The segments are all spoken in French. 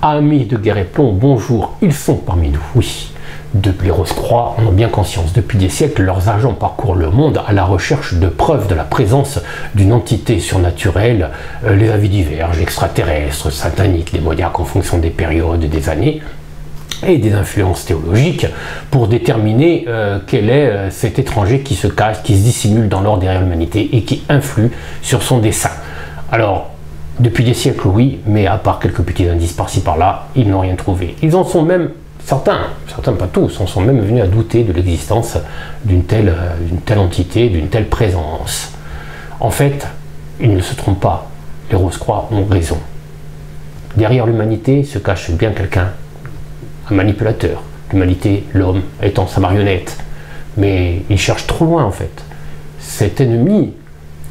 Amis de Guerre et Plomb, bonjour, ils sont parmi nous, oui. Les Rose-Croix en ont bien conscience. Depuis des siècles, leurs agents parcourent le monde à la recherche de preuves de la présence d'une entité surnaturelle. Les avis divergent, extraterrestres, sataniques, démoniaques en fonction des périodes, des années et des influences théologiques pour déterminer quel est cet étranger qui se cache, qui se dissimule dans l'ordre derrière l'humanité et qui influe sur son dessein. Alors, depuis des siècles, oui, mais à part quelques petits indices par-ci par-là, ils n'ont rien trouvé. Ils en sont même, certains pas tous, en sont même venus à douter de l'existence d'une telle entité, d'une telle présence. En fait, ils ne se trompent pas. Les Rose-Croix ont raison. Derrière l'humanité se cache bien quelqu'un, un manipulateur. L'humanité, l'homme, étant sa marionnette. Mais il cherche trop loin, en fait. Cet ennemi,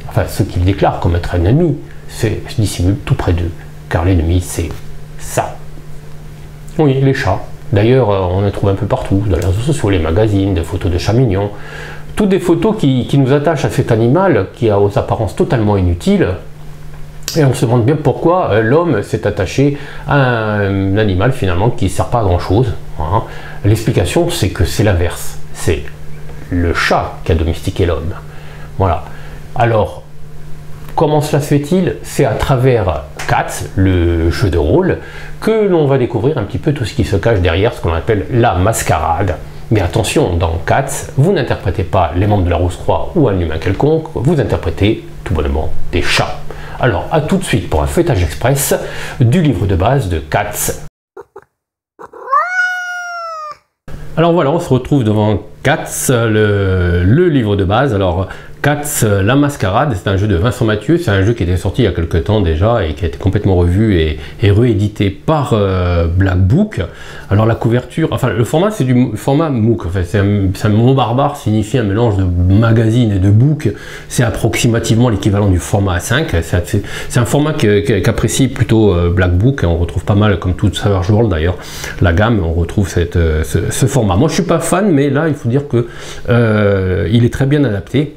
enfin, ce qu'il déclare comme être un ennemi, se dissimule tout près d'eux, car l'ennemi, c'est ça. Oui, les chats. D'ailleurs, on les trouve un peu partout, dans les réseaux sociaux, les magazines, des photos de chats mignons. Toutes des photos qui nous attachent à cet animal qui a aux apparences totalement inutiles. Et on se demande bien pourquoi l'homme s'est attaché à un animal finalement qui ne sert pas à grand chose. Hein. L'explication, c'est que c'est l'inverse. C'est le chat qui a domestiqué l'homme. Voilà. Alors, comment cela se fait-il? C'est à travers Cats, le jeu de rôle, que l'on va découvrir un petit peu tout ce qui se cache derrière ce qu'on appelle la mascarade. Mais attention, dans Cats, vous n'interprétez pas les membres de la Rose-Croix ou un humain quelconque, vous interprétez tout bonnement des chats. Alors, à tout de suite pour un feuilletage express du livre de base de Cats. Alors voilà, on se retrouve devant Cats, le livre de base. Alors, Cats, la mascarade, c'est un jeu de Vincent Mathieu, c'est un jeu qui était sorti il y a quelques temps déjà et qui a été complètement revu et réédité par Black Book. Alors la couverture, enfin le format c'est du format MOOC, enfin, c'est un mot barbare, signifie un mélange de magazine et de book, c'est approximativement l'équivalent du format A5, c'est un format qu'apprécie plutôt Black Book, on retrouve pas mal, comme tout Savage World d'ailleurs, la gamme, on retrouve ce format. Moi je suis pas fan, mais là il faut dire que il est très bien adapté.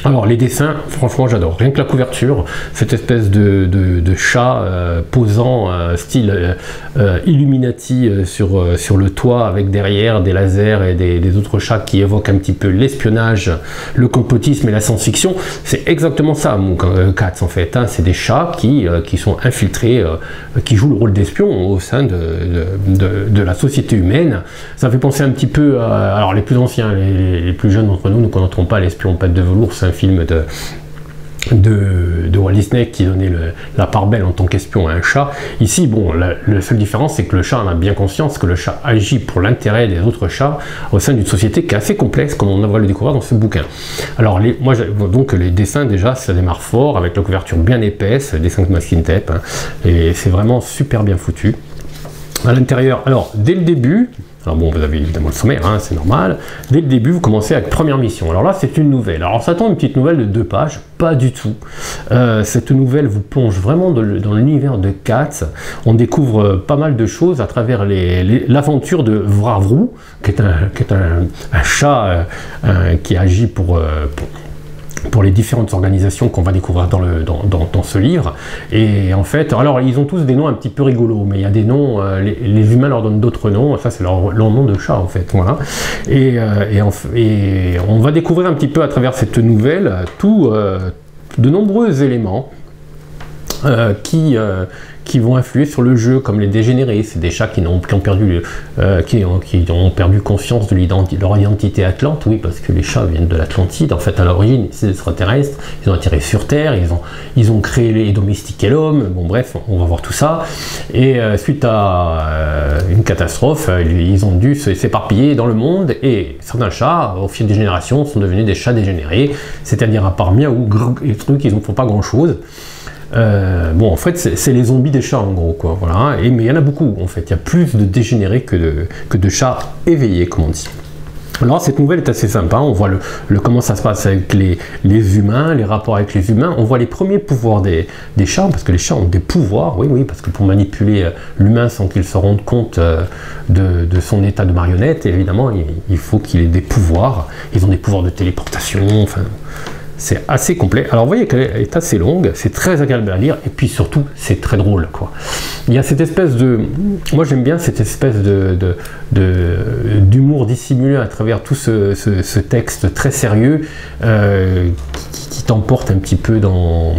Alors les dessins, franchement j'adore, rien que la couverture, cette espèce de chat posant style Illuminati sur le toit avec derrière des lasers et des autres chats qui évoquent un petit peu l'espionnage, le complotisme et la science-fiction. C'est exactement ça, Cats en fait, hein. C'est des chats qui sont infiltrés, qui jouent le rôle d'espions au sein de la société humaine. Ça fait penser un petit peu à, alors les plus anciens, les plus jeunes d'entre nous ne connaîtront pas L'espion patte de velours, c'est un film de Walt Disney qui donnait la part belle en tant qu'espion à un chat. Ici, bon, la seule différence, c'est que le chat en a bien conscience que le chat agit pour l'intérêt des autres chats au sein d'une société qui est assez complexe, comme on va le découvrir dans ce bouquin. Alors, donc les dessins, déjà, ça démarre fort, avec la couverture bien épaisse, dessin de masking tape, hein, et c'est vraiment super bien foutu. À l'intérieur, alors, dès le début, alors bon, vous avez évidemment le sommaire, hein, c'est normal. Dès le début, vous commencez avec première mission. Alors là, c'est une nouvelle. Alors ça tombe une petite nouvelle de 2 pages, pas du tout. Cette nouvelle vous plonge vraiment dans l'univers de Cats. On découvre pas mal de choses à travers l'aventure de Vravrou, qui est un chat qui agit pour les différentes organisations qu'on va découvrir dans ce livre. Et en fait, alors ils ont tous des noms un petit peu rigolos, mais il y a des noms, les humains leur donnent d'autres noms, ça c'est leur nom de chat en fait, voilà. Et on va découvrir un petit peu à travers cette nouvelle de nombreux éléments qui vont influer sur le jeu, comme les dégénérés. C'est des chats qui ont perdu conscience de leur identité atlante, oui, parce que les chats viennent de l'Atlantide. En fait, à l'origine, c'est des extraterrestres, ils ont atterri sur Terre, ils ont créé et domestiqué l'homme. Bon, bref, on va voir tout ça. Et suite à une catastrophe, ils ont dû s'éparpiller dans le monde, et certains chats, au fil des générations, sont devenus des chats dégénérés, c'est-à-dire à part miaou, grrr, et trucs, ils ne font pas grand-chose. Bon, en fait, c'est les zombies des chats, en gros, quoi, voilà. Mais il y en a beaucoup, en fait. Il y a plus de dégénérés que de chats éveillés, comme on dit. Alors, cette nouvelle est assez sympa. On voit comment ça se passe avec les humains, les rapports avec les humains. On voit les premiers pouvoirs des chats, parce que les chats ont des pouvoirs, oui, parce que pour manipuler l'humain sans qu'il se rende compte de son état de marionnette, évidemment, il faut qu'il ait des pouvoirs. Ils ont des pouvoirs de téléportation, enfin... C'est assez complet. Alors vous voyez qu'elle est assez longue, c'est très agréable à lire, et puis surtout c'est très drôle, quoi. Il y a cette espèce de... Moi j'aime bien cette espèce d'humour dissimulé à travers tout ce texte très sérieux qui t'emporte un petit peu dans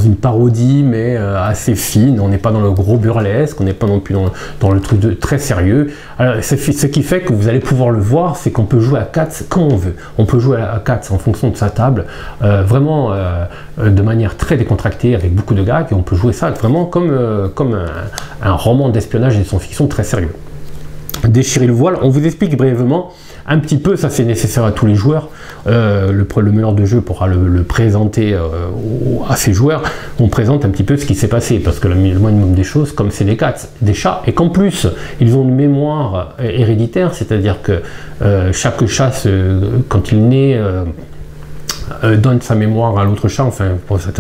une parodie, mais assez fine. On n'est pas dans le gros burlesque, on n'est pas non plus dans le truc très sérieux. Alors, ce qui fait que vous allez pouvoir le voir, c'est qu'on peut jouer à 4 comme on veut. On peut jouer à 4 en fonction de sa table, vraiment de manière très décontractée, avec beaucoup de gags, et on peut jouer ça vraiment comme un roman d'espionnage et de science-fiction très sérieux. Déchirer le voile, on vous explique brièvement un petit peu, ça c'est nécessaire à tous les joueurs, le meneur de jeu pourra le présenter à ses joueurs. On présente un petit peu ce qui s'est passé, parce que le minimum des choses, comme c'est des chats, et qu'en plus ils ont une mémoire héréditaire, c'est-à-dire que chaque chat, quand il naît, donne sa mémoire à l'autre chat, enfin bon, c'est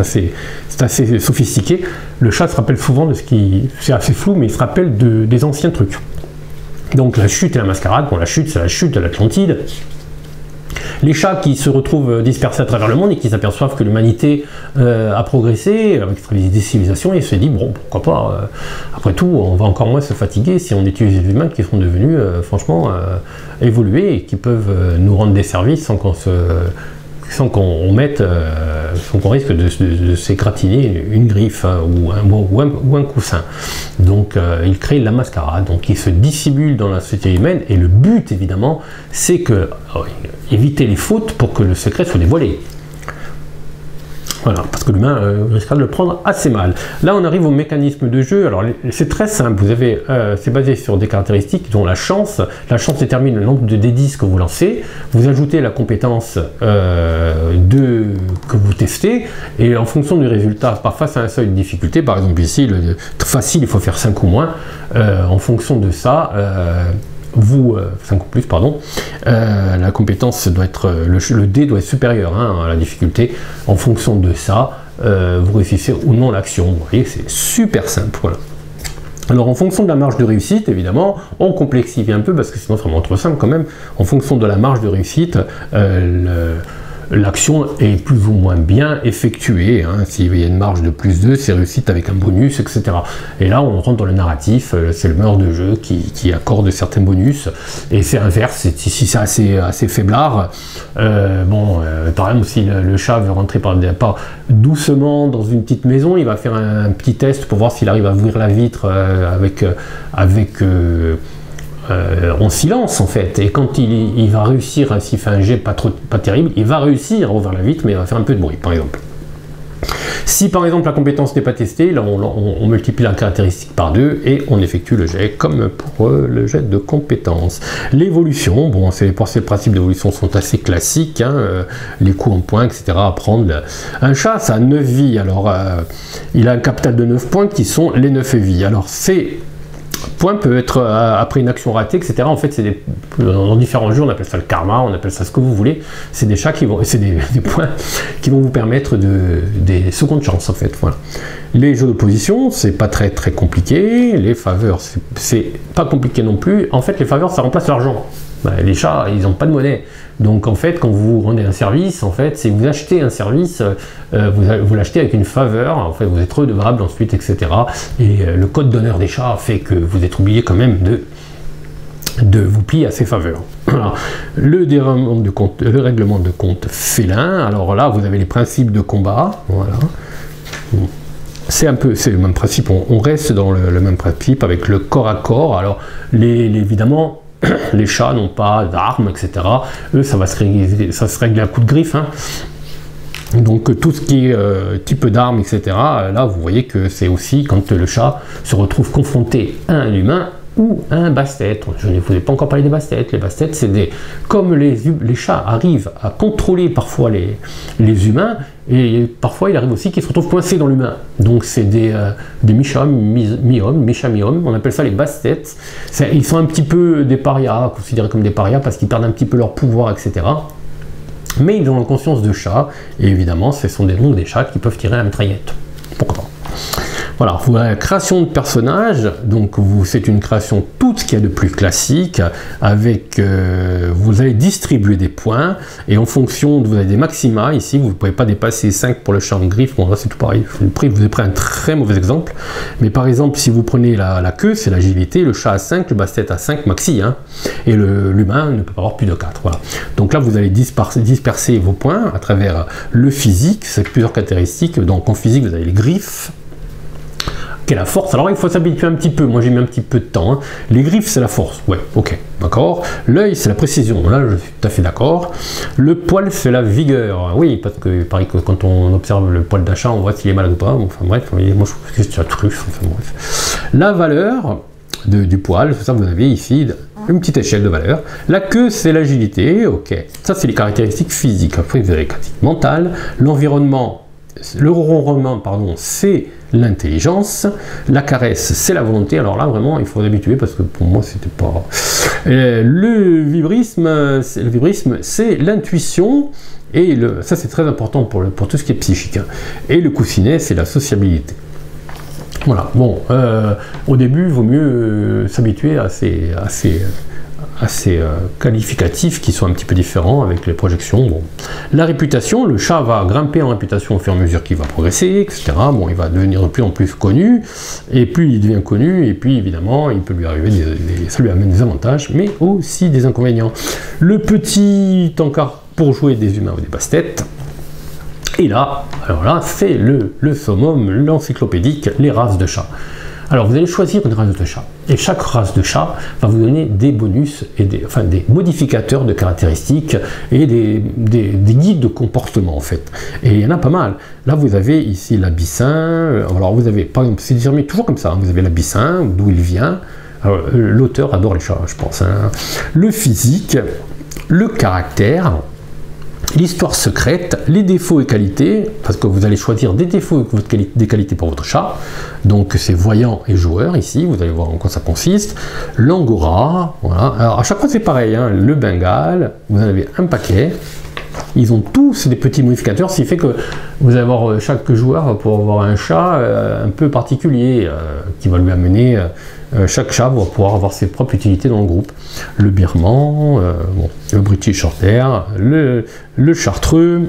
assez sophistiqué. Le chat se rappelle souvent de ce qui... c'est assez flou, mais il se rappelle des anciens trucs. Donc la chute et la mascarade, bon la chute c'est la chute de l'Atlantide. Les chats qui se retrouvent dispersés à travers le monde et qui s'aperçoivent que l'humanité a progressé avec des civilisations, et se dit bon pourquoi pas, après tout on va encore moins se fatiguer si on utilise les humains qui sont devenus franchement évolués et qui peuvent nous rendre des services sans qu'on risque de s'égratigner une griffe, hein, ou un coussin. Donc il crée la mascarade, donc il se dissimule dans la société humaine, et le but évidemment c'est que éviter les fautes pour que le secret soit dévoilé. Voilà, parce que l'humain risquera de le prendre assez mal. Là, on arrive au mécanisme de jeu. Alors, c'est très simple. Vous avez, c'est basé sur des caractéristiques dont la chance. La chance détermine le nombre de D10 que vous lancez. Vous ajoutez la compétence que vous testez, et en fonction du résultat, face à un seuil de difficulté, par exemple ici, facile, il faut faire 5 ou moins. En fonction de ça, 5 ou plus, pardon, la compétence doit être, le dé doit être supérieur, hein, à la difficulté. En fonction de ça, vous réussissez ou non l'action. Vous voyez, c'est super simple, voilà. Alors en fonction de la marge de réussite, évidemment, on complexifie un peu, parce que sinon ça va trop simple quand même. En fonction de la marge de réussite, l'action est plus ou moins bien effectuée, hein. S'il y a une marge de plus 2, c'est réussite avec un bonus, etc. Et là, on rentre dans le narratif, c'est le meneur de jeu qui accorde certains bonus, et c'est inverse, si c'est assez faiblard. Par exemple, si le chat veut rentrer par doucement dans une petite maison, il va faire un petit test pour voir s'il arrive à ouvrir la vitre en silence en fait, et quand il va réussir, s'il fait un jet pas terrible, il va réussir à ouvrir la vitre, mais il va faire un peu de bruit par exemple. Si par exemple la compétence n'est pas testée, là on multiplie la caractéristique par 2 et on effectue le jet comme pour le jet de compétence. L'évolution, bon, ces principes d'évolution sont assez classiques, hein, les coups en points, etc. à prendre. Un chat, ça a 9 vies, alors il a un capital de 9 points qui sont les 9 vies. Alors ces points peuvent être après une action ratée, etc. En fait, c'est dans différents jeux, on appelle ça le karma, on appelle ça ce que vous voulez. C'est des chats c'est des points qui vont vous permettre des secondes chances, en fait. Voilà. Les jeux d'opposition, c'est pas très compliqué. Les faveurs, c'est pas compliqué non plus. En fait, les faveurs, ça remplace l'argent. Les chats, ils n'ont pas de monnaie. Donc en fait, quand vous rendez un service, en fait, si vous achetez un service, vous l'achetez avec une faveur, en fait, vous êtes redevable ensuite, etc. Et le code d'honneur des chats fait que vous êtes obligé quand même de vous plier à ces faveurs. Alors, le règlement de compte félin, alors là, vous avez les principes de combat, voilà. C'est le même principe, on reste dans le même principe avec le corps à corps. Alors, évidemment, les chats n'ont pas d'armes, etc. Eux, ça se règle à coup de griffe, hein. Donc tout ce qui est type d'armes, etc. Là, vous voyez que c'est aussi quand le chat se retrouve confronté à un humain ou à un basse-tête. Je ne vous ai pas encore parlé des basses-têtes. Les basses-têtes, c'est comme les chats arrivent à contrôler parfois les humains, et parfois il arrive aussi qu'ils se retrouvent coincés dans l'humain. Donc c'est des mi-chats, mi-hommes, on appelle ça les basses-têtes. Ils sont un petit peu des parias, considérés comme des parias, parce qu'ils perdent un petit peu leur pouvoir, etc. Mais ils ont la conscience de chat, et évidemment, ce sont des chats qui peuvent tirer la mitraillette. Pourquoi pas. Voilà, la création de personnages, donc c'est une création toute ce qu'il y a de plus classique, avec vous allez distribuer des points, et en fonction de vous avez des maxima, ici vous ne pouvez pas dépasser 5 pour le charme griffe, bon là c'est tout pareil, je vous ai pris un très mauvais exemple, mais par exemple si vous prenez la queue, c'est l'agilité, le chat à 5, le basset à 5 maxi, hein, et l'humain ne peut pas avoir plus de 4, voilà. Donc là vous allez disperser vos points à travers le physique, c'est plusieurs caractéristiques, donc en physique vous avez les griffes, qui est la force. Alors il faut s'habituer un petit peu, moi j'ai mis un petit peu de temps, hein. Les griffes c'est la force, ouais, ok, d'accord. L'œil c'est la précision, là je suis tout à fait d'accord. Le poil c'est la vigueur, oui, parce que pareil que quand on observe le poil d'un chat, on voit s'il est malade ou pas, enfin bref, moi je trouve que c'est la truffe, enfin bref. La valeur du poil, ça vous avez ici une petite échelle de valeur. La queue c'est l'agilité, ok, ça c'est les caractéristiques physiques. Après vous avez les caractéristiques mentales, l'environnement, le ronronnement, pardon, c'est l'intelligence, la caresse c'est la volonté, alors là vraiment il faut s'habituer parce que pour moi c'était pas... Le vibrisme c'est l'intuition, et ça c'est très important pour tout ce qui est psychique, hein. Et le coussinet c'est la sociabilité. Voilà, bon, au début il vaut mieux s'habituer à ces qualificatifs qui sont un petit peu différents avec les projections. Bon. La réputation, le chat va grimper en réputation au fur et à mesure qu'il va progresser, etc. Bon, il va devenir de plus en plus connu, et plus il devient connu, et puis évidemment, il peut lui arriver ça lui amène des avantages, mais aussi des inconvénients. Le petit encart pour jouer des humains ou des basses-têtes. Et là, alors là, c'est le summum, l'encyclopédique, les races de chats. Alors vous allez choisir une race de chat, et chaque race de chat va vous donner des bonus et des modificateurs de caractéristiques et des guides de comportement en fait. Et il y en a pas mal. Là vous avez ici l'abyssin, alors vous avez par exemple, c'est déterminé toujours comme ça, hein, vous avez l'abyssin, d'où il vient, l'auteur adore les chats je pense, hein. Le physique, le caractère, l'histoire secrète, les défauts et qualités, parce que vous allez choisir des défauts et des qualités pour votre chat, donc c'est voyant et joueur ici, vous allez voir en quoi ça consiste, l'angora, voilà, alors à chaque fois c'est pareil, hein, le bengale, vous en avez un paquet, ils ont tous des petits modificateurs, ce qui fait que vous allez avoir chaque joueur pour avoir un chat un peu particulier, qui va lui amener... chaque chat va pouvoir avoir ses propres utilités dans le groupe. Le birman, bon, le British Shorthair, le chartreux,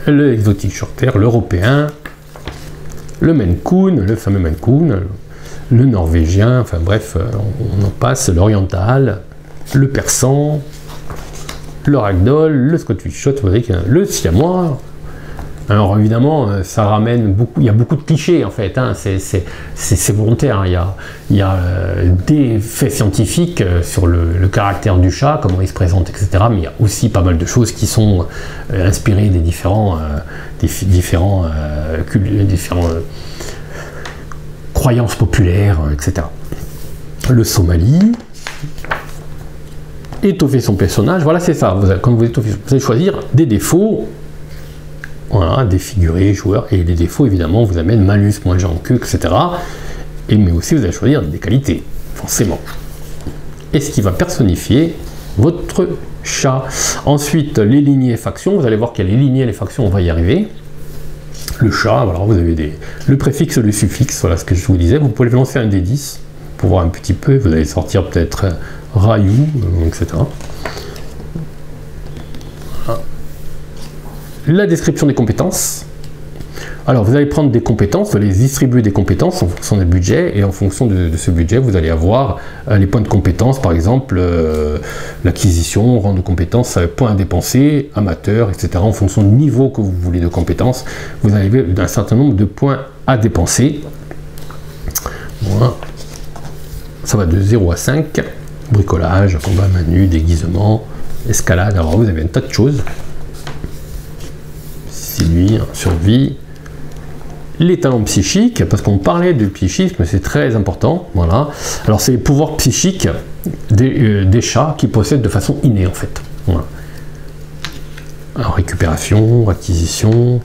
le exotique Shorthair, l'européen, le Maine Coon, le fameux Maine Coon, le norvégien, enfin bref, on en passe, l'oriental, le persan, le ragdoll, le Scottish Shorthair, le siamois. Alors évidemment, ça ramène beaucoup, il y a beaucoup de clichés en fait, hein, c'est volontaire, hein. Il y a des faits scientifiques sur le caractère du chat, comment il se présente, etc. Mais il y a aussi pas mal de choses qui sont inspirées des différentes croyances populaires, etc. Le Somalie, étoffer son personnage, voilà c'est ça, quand vous allez choisir des défauts. Voilà, défiguré, joueur, et les défauts évidemment vous amènent malus, moins de queue, etc. Mais aussi vous allez choisir des qualités, forcément. Et ce qui va personnifier votre chat. Ensuite, les lignées et factions, vous allez voir qu'il y a les lignées et les factions, on va y arriver. Le chat, alors vous avez le préfixe, le suffixe, voilà ce que je vous disais, vous pouvez lancer un des 10 pour voir un petit peu, vous allez sortir peut-être Rayou, etc. La description des compétences. Alors vous allez prendre des compétences, vous allez distribuer des compétences en fonction du budget, et en fonction de ce budget vous allez avoir les points de compétences, par exemple l'acquisition, rang de compétences, points à dépenser, amateur, etc. En fonction du niveau que vous voulez de compétences, vous avez un certain nombre de points à dépenser. Voilà. Ça va de 0 à 5, bricolage, combat main nue, déguisement, escalade, alors vous avez un tas de choses. Séduire, survie, les talents psychiques, parce qu'on parlait du psychisme, c'est très important, voilà. Alors c'est les pouvoirs psychiques des chats qui possèdent de façon innée en fait. Voilà. Alors récupération, acquisition.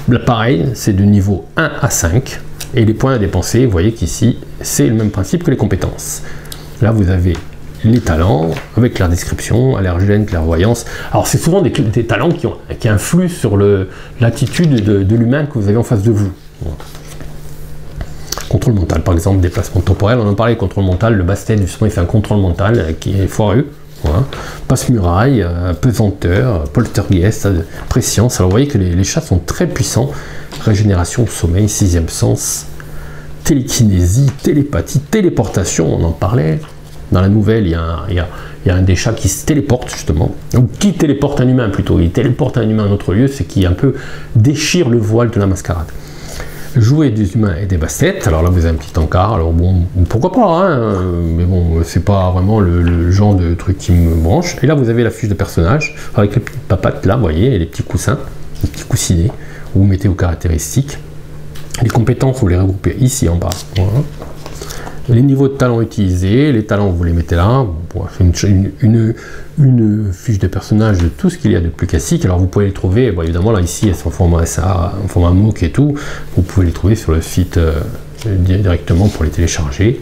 Là, pareil, c'est de niveau 1 à 5, et les points à dépenser, vous voyez qu'ici, c'est le même principe que les compétences. Là vous avez les talents, avec leur description, allergène, clairvoyance. Alors c'est souvent des talents qui influent sur l'attitude de l'humain que vous avez en face de vous. Contrôle mental, par exemple, déplacement temporel, on en parlait, contrôle mental, le bastet, justement, il fait un contrôle mental qui est foireux. Voilà. Passe-muraille, pesanteur, poltergeist, préscience. Alors vous voyez que les chats sont très puissants. Régénération, sommeil, sixième sens, télékinésie, télépathie, téléportation, on en parlait. Dans la nouvelle, il y a un des chats qui se téléporte justement, ou qui téléporte un humain plutôt. Il téléporte un humain à un autre lieu, c'est qui un peu déchire le voile de la mascarade. Jouer des humains et des bassettes, alors là vous avez un petit encart, alors bon, pourquoi pas, hein, mais bon, c'est pas vraiment le genre de truc qui me branche. Et là vous avez la fiche de personnage, avec les petites papates là, vous voyez, et les petits coussins, les petits coussinets, où vous mettez vos caractéristiques. Les compétences, vous les regroupez ici en bas. Voilà. Les niveaux de talents utilisés, les talents, vous les mettez là. Bon, c'est une fiche de personnage de tout ce qu'il y a de plus classique. Alors vous pouvez les trouver, bon, évidemment là ici, elles sont en format SA, en format MOOC et tout. Vous pouvez les trouver sur le site directement pour les télécharger.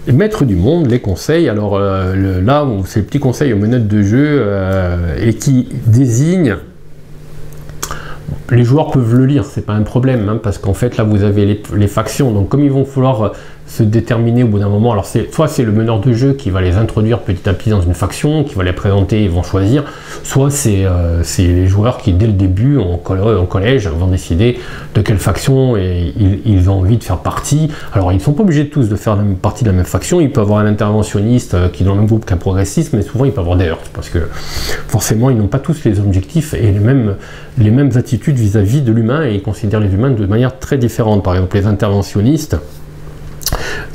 Et maître du monde, les conseils. Alors là, c'est le petit conseil aux menottes de jeu et qui désigne. Les joueurs peuvent le lire, c'est pas un problème, hein, parce qu'en fait là vous avez les factions, donc comme ils vont falloir se déterminer au bout d'un moment, alors soit c'est le meneur de jeu qui va les introduire petit à petit dans une faction, qui va les présenter, ils vont choisir, soit c'est les joueurs qui dès le début en collège vont décider de quelle faction ils ont envie de faire partie. Alors ils ne sont pas obligés tous de faire partie de la même faction, il peut y avoir un interventionniste qui est dans le même groupe qu'un progressiste, mais souvent il peut y avoir des heurts, parce que forcément ils n'ont pas tous les objectifs et les mêmes attitudes vis-à-vis de l'humain, et ils considèrent les humains de manière très différente. Par exemple les interventionnistes,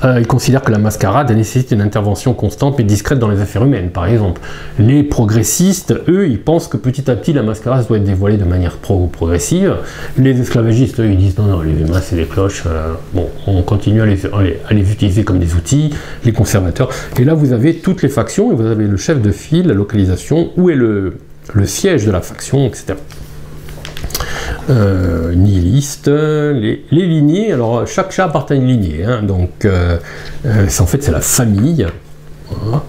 ils considèrent que la mascarade nécessite une intervention constante mais discrète dans les affaires humaines, par exemple. Les progressistes, eux, ils pensent que petit à petit la mascarade doit être dévoilée de manière progressive. Les esclavagistes, eux, ils disent non, les humains c'est des cloches, bon, on continue à les utiliser comme des outils. Les conservateurs. Et là, vous avez toutes les factions et vous avez le chef de file, la localisation, où est le siège de la faction, etc. Nihiliste, les lignées, alors chaque chat appartient à une lignée, hein, donc en fait c'est la famille, voilà.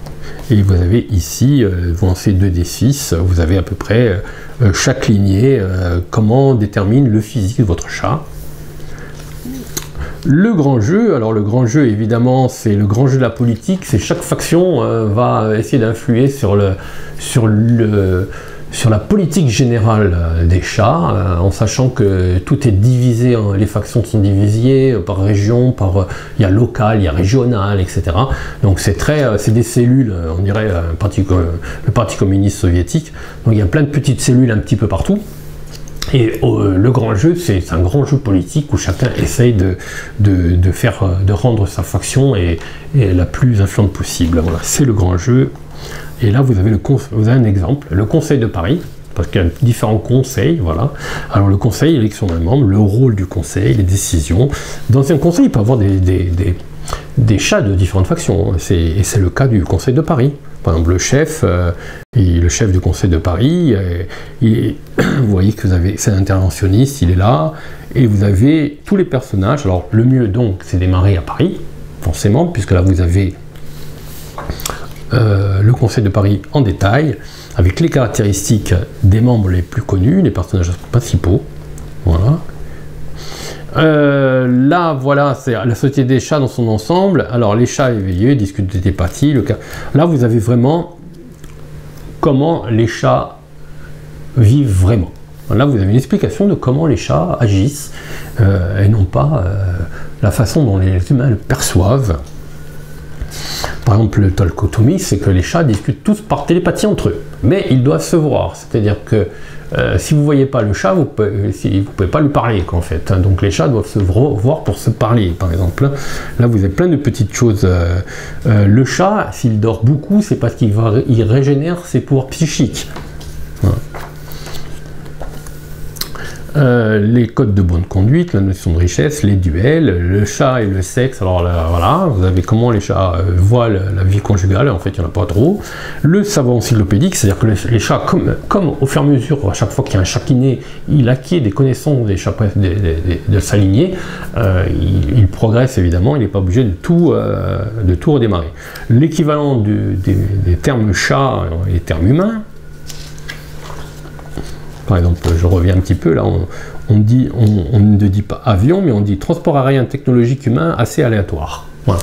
Et vous avez ici, vous lancez 2d6, vous avez à peu près chaque lignée, comment détermine le physique de votre chat. Le grand jeu, alors le grand jeu évidemment c'est le grand jeu de la politique, c'est chaque faction va essayer d'influer sur la politique générale des chats, en sachant que tout est divisé, hein, les factions sont divisées par région, il y a local, il y a régional, etc. Donc c'est des cellules, on dirait le parti communiste soviétique, donc il y a plein de petites cellules un petit peu partout. Et le grand jeu, c'est un grand jeu politique où chacun essaye de rendre sa faction et la plus influente possible. Voilà, c'est le grand jeu. Et là, vous avez un exemple, le Conseil de Paris, parce qu'il y a différents conseils, voilà. Alors le conseil, l'élection d'un membre, le rôle du conseil, les décisions. Dans un conseil, il peut y avoir des chats de différentes factions, et c'est le cas du Conseil de Paris. Par exemple, le chef du Conseil de Paris, vous voyez que c'est un interventionniste, il est là, et vous avez tous les personnages. Alors le mieux donc, c'est démarrer à Paris, forcément, puisque là vous avez le Conseil de Paris en détail, avec les caractéristiques des membres les plus connus, les personnages principaux. Voilà. Là, voilà, c'est la société des chats dans son ensemble. Alors, les chats éveillés discutent de télépathie. Là, vous avez vraiment comment les chats vivent vraiment. Là, vous avez une explication de comment les chats agissent et non pas la façon dont les humains le perçoivent. Par exemple, le talkotomie, c'est que les chats discutent tous par télépathie entre eux, mais ils doivent se voir. C'est-à-dire que si vous ne voyez pas le chat, vous ne pouvez pas lui parler, en fait. Donc les chats doivent se voir pour se parler, par exemple. Là, vous avez plein de petites choses. Le chat, s'il dort beaucoup, c'est parce qu'il régénère ses pouvoirs psychiques. Voilà. Les codes de bonne conduite, la notion de richesse, les duels, le chat et le sexe. Alors là, voilà, vous avez comment les chats voient la vie conjugale, en fait il n'y en a pas trop. Le savoir encyclopédique, c'est-à-dire que les chats, comme au fur et à mesure, à chaque fois qu'il y a un chat qui naît, il acquiert des connaissances des chats de sa lignée, il progresse évidemment, il n'est pas obligé de tout redémarrer. L'équivalent des termes chat et termes humains. Par exemple, je reviens un petit peu, là, on ne dit pas avion, mais on dit transport aérien technologique humain assez aléatoire. Voilà.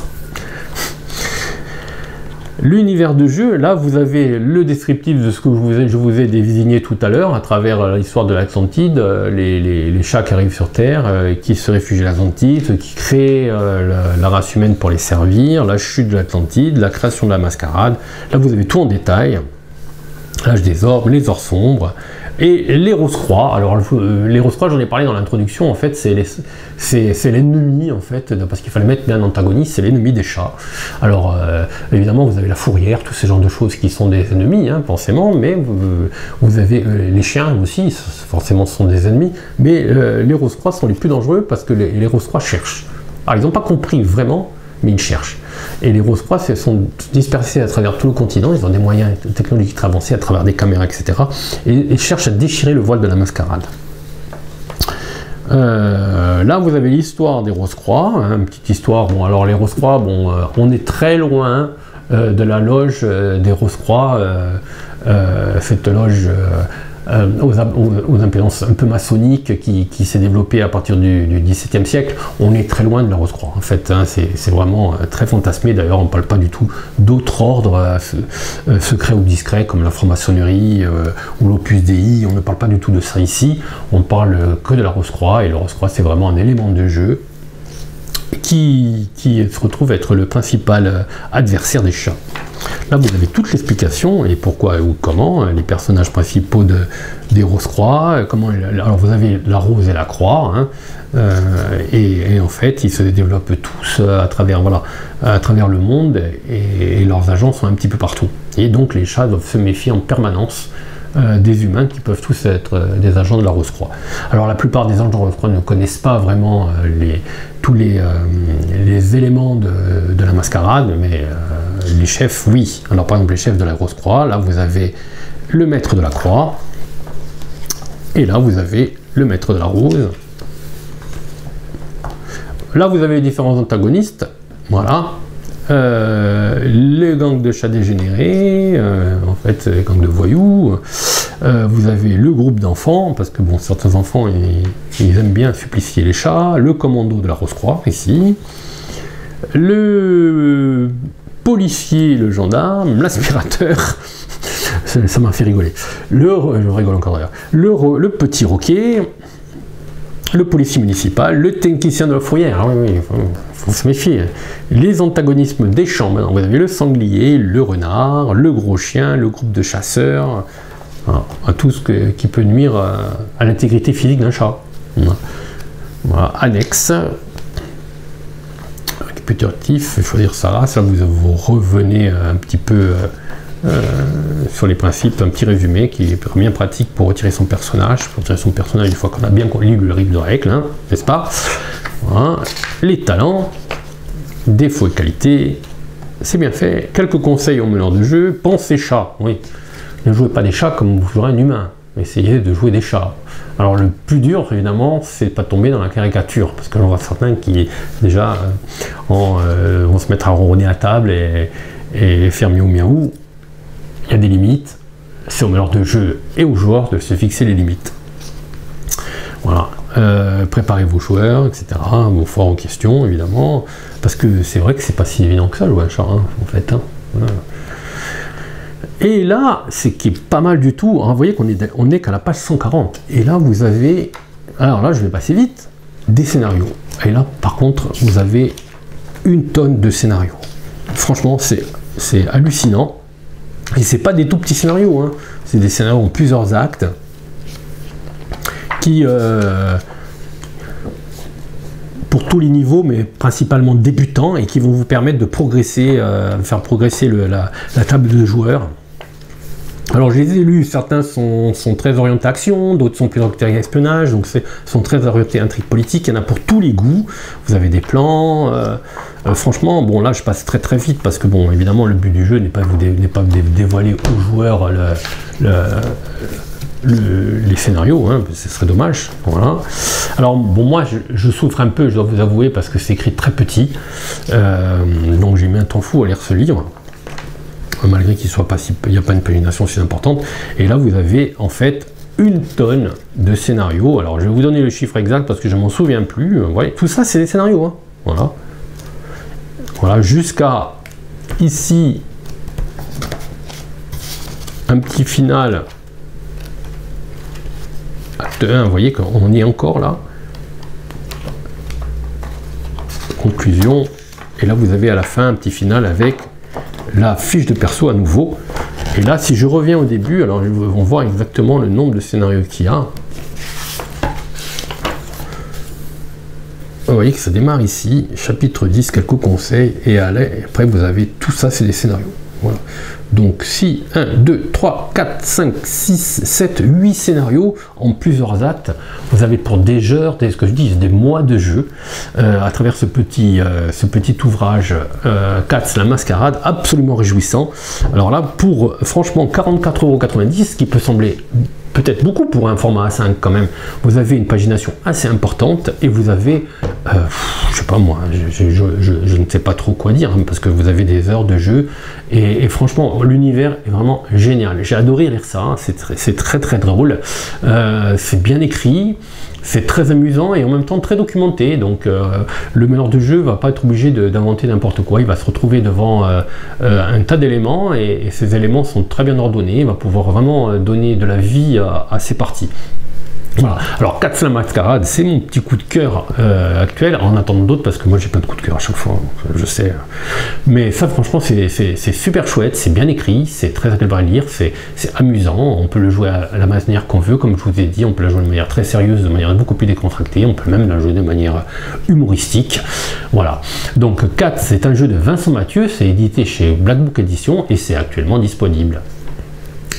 L'univers de jeu, là vous avez le descriptif de ce que je vous ai désigné tout à l'heure à travers l'histoire de l'Atlantide, les chats qui arrivent sur Terre, qui se réfugient à l'Atlantide, ceux qui créent la race humaine pour les servir, la chute de l'Atlantide, la création de la mascarade. Là vous avez tout en détail, l'âge des orbes, les heures sombres, et les Rose-Croix. Alors les Rose-Croix, j'en ai parlé dans l'introduction, en fait c'est l'ennemi, en fait, parce qu'il fallait mettre bien un antagoniste, c'est l'ennemi des chats. Alors évidemment vous avez la fourrière, tous ces genres de choses qui sont des ennemis, hein, forcément, mais vous avez les chiens aussi, forcément ce sont des ennemis, mais les Rose-Croix sont les plus dangereux parce que les Rose-Croix cherchent. Alors ils n'ont pas compris vraiment, mais ils cherchent. Et les Rose-Croix sont dispersés à travers tout le continent, ils ont des moyens technologiques très avancés à travers des caméras, etc. Et cherchent à déchirer le voile de la mascarade. Là, vous avez l'histoire des Rose-Croix, hein, une petite histoire. Bon, alors les Rose-Croix, bon, on est très loin de la loge des Rose-Croix, cette loge aux impédances un peu maçonniques qui s'est développée à partir du XVIIe siècle. On est très loin de la Rose-Croix, en fait, hein, c'est vraiment très fantasmé. D'ailleurs, on ne parle pas du tout d'autres ordres secrets ou discrets comme la franc-maçonnerie ou l'Opus Dei. On ne parle pas du tout de ça ici. On parle que de la Rose-Croix, et la Rose-Croix, c'est vraiment un élément de jeu qui se retrouve être le principal adversaire des chats. Là, vous avez toute l'explication et pourquoi ou comment, les personnages principaux des Rose-Croix, alors vous avez la rose et la croix, hein, et en fait, ils se développent tous à travers le monde, et leurs agents sont un petit peu partout. Et donc, les chats doivent se méfier en permanence des humains qui peuvent tous être des agents de la Rose-Croix. Alors la plupart des agents de la Rose-Croix ne connaissent pas vraiment tous les éléments de la mascarade, mais les chefs, oui. Alors par exemple les chefs de la Rose-Croix, là vous avez le maître de la croix, et là vous avez le maître de la rose. Là vous avez les différents antagonistes, voilà. Les gangs de chats dégénérés, en fait les gangs de voyous, vous avez le groupe d'enfants, parce que bon, certains enfants ils aiment bien supplicier les chats, le commando de la Rose-Croix ici, le policier, le gendarme, l'aspirateur, ça m'a fait rigoler, je rigole encore d'ailleurs, le petit roquet, le policier municipal, le technicien de la fourrière. Ah oui, faut se méfier. Les antagonismes des champs. Maintenant, vous avez le sanglier, le renard, le gros chien, le groupe de chasseurs, voilà, tout ce qui peut nuire à l'intégrité physique d'un chat. Voilà. Annexe. Récapitulatif, choisir sa race. Là, vous revenez un petit peu sur les principes, un petit résumé qui est bien pratique pour retirer son personnage. Une fois qu'on a bien lu le livre de règles, hein, n'est-ce pas? Voilà. Les talents, défauts et qualités, c'est bien fait. Quelques conseils au meneur de jeu. Pensez chat, oui. Ne jouez pas des chats comme vous jouerez un humain. Essayez de jouer des chats. Alors le plus dur, évidemment, c'est de ne pas tomber dans la caricature, parce que j'en vois certains qui déjà vont se mettre à ronronner à table et faire miaou miaou. Il y a des limites. C'est au meneur de jeu et aux joueurs de se fixer les limites. Voilà. Préparez vos joueurs, etc. Vos forts en question, évidemment, parce que c'est vrai que c'est pas si évident que ça, jouer un chat, hein, en fait. Hein. Voilà. Et là, c'est qui est pas mal du tout. Hein, vous voyez qu'on est qu'à la page 140. Et là, vous avez, alors là, je vais passer vite, des scénarios. Et là, par contre, vous avez une tonne de scénarios. Franchement, c'est hallucinant. Et c'est pas des tout petits scénarios, hein. C'est des scénarios en plusieurs actes qui, pour tous les niveaux, mais principalement débutants, et qui vont vous permettre de progresser, faire progresser la table de joueurs. Alors je les ai lus, certains sont très orientés action, d'autres sont plus orientés espionnage, donc sont très orientés intrigue politique, il y en a pour tous les goûts, vous avez des plans, franchement, bon là je passe très vite, parce que bon, évidemment le but du jeu n'est pas de dévoiler aux joueurs les scénarios, hein, ce serait dommage, voilà. Alors bon, moi je souffre un peu, je dois vous avouer, parce que c'est écrit très petit, donc j'ai mis un temps fou à lire ce livre, malgré qu'il soit pas il n'y a pas une pagination si importante. Et là vous avez en fait une tonne de scénarios. Alors je vais vous donner le chiffre exact parce que je m'en souviens plus. Voilà, tout ça c'est des scénarios, hein. Voilà. Voilà, jusqu'à ici un petit final acte 1, vous voyez qu'on y est encore là. Conclusion, et là vous avez à la fin un petit final avec la fiche de perso à nouveau. Et là, si je reviens au début, alors on voit exactement le nombre de scénarios qu'il y a. Vous voyez que ça démarre ici, chapitre 10, quelques conseils, et après vous avez tout ça, c'est des scénarios. Voilà. Donc si 1, 2, 3, 4, 5, 6, 7, 8 scénarios en plusieurs actes, vous avez pour des heures, ce que je dis, des mois de jeu à travers ce petit ouvrage Katz la Mascarade, absolument réjouissant. Alors là, pour franchement 44,90 €, ce qui peut sembler peut-être beaucoup pour un format A5 quand même, vous avez une pagination assez importante et vous avez, je sais pas moi, je ne sais pas trop quoi dire, hein, parce que vous avez des heures de jeu et franchement l'univers est vraiment génial. J'ai adoré lire ça, hein, c'est très drôle, c'est bien écrit, c'est très amusant et en même temps très documenté, donc le meneur de jeu va pas être obligé d'inventer n'importe quoi, il va se retrouver devant un tas d'éléments et ces éléments sont très bien ordonnés, il va pouvoir vraiment donner de la vie à ces parties. Voilà. Alors Katz la Mascarade, c'est mon petit coup de cœur actuel, en attendant d'autres parce que moi j'ai pas de coup de cœur à chaque fois, je sais. Mais ça franchement c'est super chouette, c'est bien écrit, c'est très agréable à lire, c'est amusant, on peut le jouer à la manière qu'on veut, comme je vous ai dit, on peut la jouer de manière très sérieuse, de manière beaucoup plus décontractée, on peut même la jouer de manière humoristique. Voilà. Donc Katz, c'est un jeu de Vincent Mathieu, c'est édité chez Black Book Edition et c'est actuellement disponible.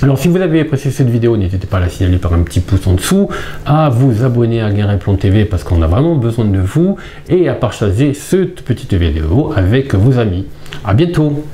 Alors si vous avez apprécié cette vidéo, n'hésitez pas à la signaler par un petit pouce en dessous, à vous abonner à Garin Plomb TV parce qu'on a vraiment besoin de vous, et à partager cette petite vidéo avec vos amis. À bientôt.